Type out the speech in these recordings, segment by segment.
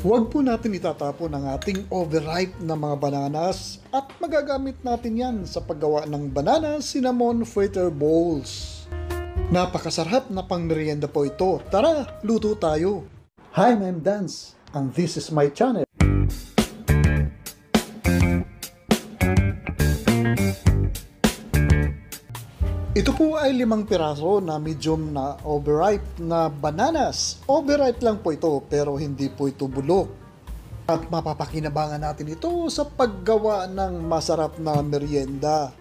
Huwag po natin itatapon ang ating overripe na mga bananas at magagamit natin yan sa paggawa ng banana cinnamon fritter bowls. Napakasarap na pangmerienda po ito. Tara, luto tayo! Hi, I'm Dance and this is my channel. Ito po ay 5 piraso na medium na overripe na bananas. Overripe lang po ito pero hindi po ito bulok. At mapapakinabangan natin ito sa paggawa ng masarap na merienda.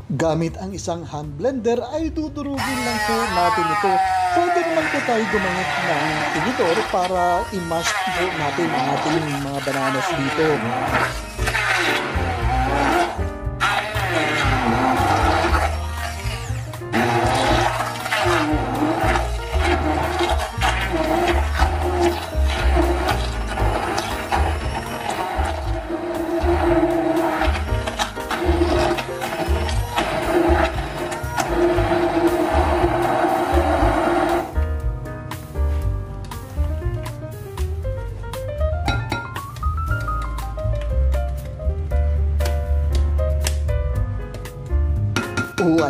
Gamit ang isang hand blender ay dudurugin lang po natin ito. Pwede naman po tayo gumamit ng tinidor para i-mash po natin ang ating mga bananas dito.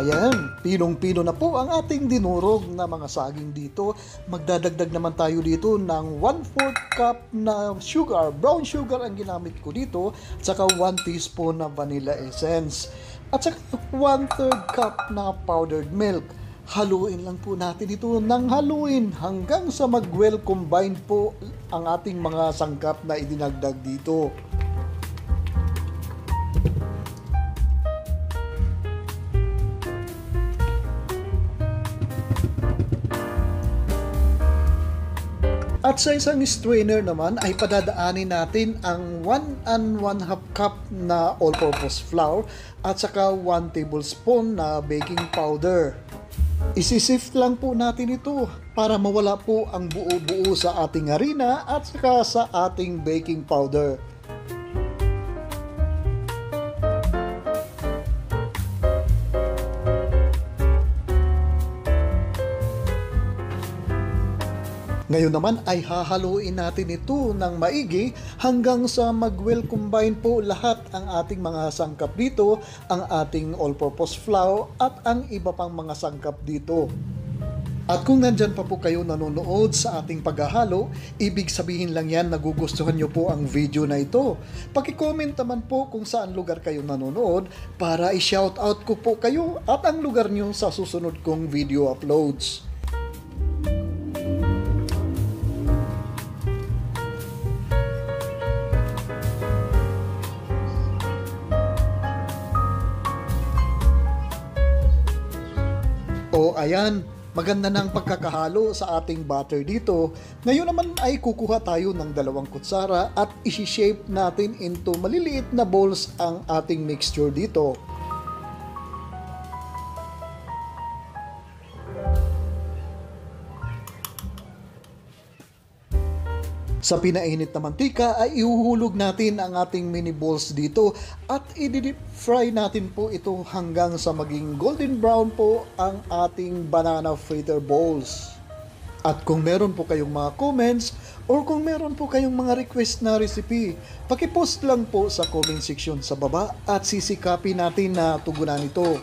Ayan, pinong-pino na po ang ating dinurog na mga saging dito. Magdadagdag naman tayo dito ng 1/4 cup na sugar. Brown sugar ang ginamit ko dito. At saka 1 teaspoon na vanilla essence. At saka 1/3 cup na powdered milk. Haluin lang po natin ito ng haluin hanggang sa mag-well combine po ang ating mga sangkap na idinagdag dito. At sa isang strainer naman ay padadaanin natin ang 1 1/2 cup na all-purpose flour at saka 1 tablespoon na baking powder. Isisift lang po natin ito para mawala po ang buo-buo sa ating harina at saka sa ating baking powder. Ngayon naman ay hahaluin natin ito ng maigi hanggang sa mag-well combine po lahat ang ating mga sangkap dito, ang ating all-purpose flour at ang iba pang mga sangkap dito. At kung nandyan pa po kayo nanonood sa ating paghahalo, ibig sabihin lang yan nagugustuhan nyo po ang video na ito. Paki-comment naman po kung saan lugar kayo nanonood para i-shoutout ko po kayo at ang lugar nyo sa susunod kong video uploads. O ayan, maganda na ang pagkakahalo sa ating batter dito. Ngayon naman ay kukuha tayo ng 2 kutsara at isi-shape natin into maliliit na balls ang ating mixture dito. Sa pinainit na mantika ay ihuhulog natin ang ating mini balls dito at i-deep fry natin po ito hanggang sa maging golden brown po ang ating banana fritter balls. At kung meron po kayong mga comments or kung meron po kayong mga request na recipe, pakipost lang po sa comment section sa baba at sisikapin natin na tugunan ito.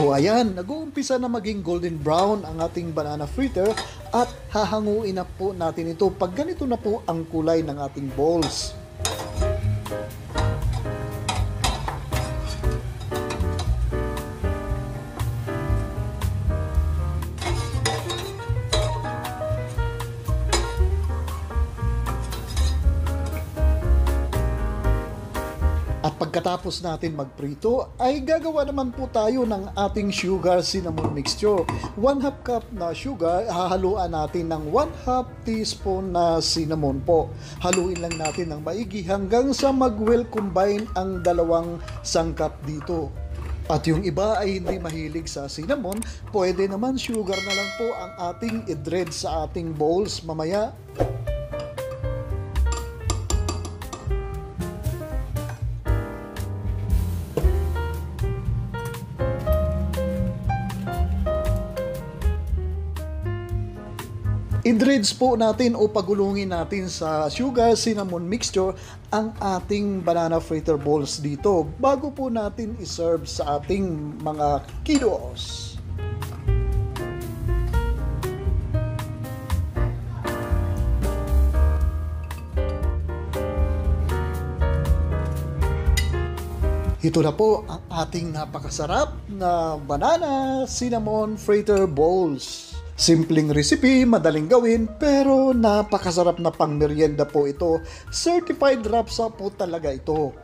O ayan, nag-uumpisa na maging golden brown ang ating banana fritter at hahanguin na po natin ito pag ganito na po ang kulay ng ating balls. At pagkatapos natin magprito, ay gagawa naman po tayo ng ating sugar cinnamon mixture. 1/2 cup na sugar, hahaluan natin ng 1/2 teaspoon na cinnamon po. Haluin lang natin ng maigi hanggang sa mag-well combine ang dalawang sangkap dito. At yung iba ay hindi mahilig sa cinnamon, pwede naman sugar na lang po ang ating i-dred sa ating bowls mamaya. I-dredge po natin o pagulungin natin sa sugar cinnamon mixture ang ating banana fritter balls dito bago po natin iserve sa ating mga kiddos. Ito na po ang ating napakasarap na banana cinnamon fritter balls. Simpleng recipe, madaling gawin, pero napakasarap na pang merienda po ito. Certified rapsa po talaga ito.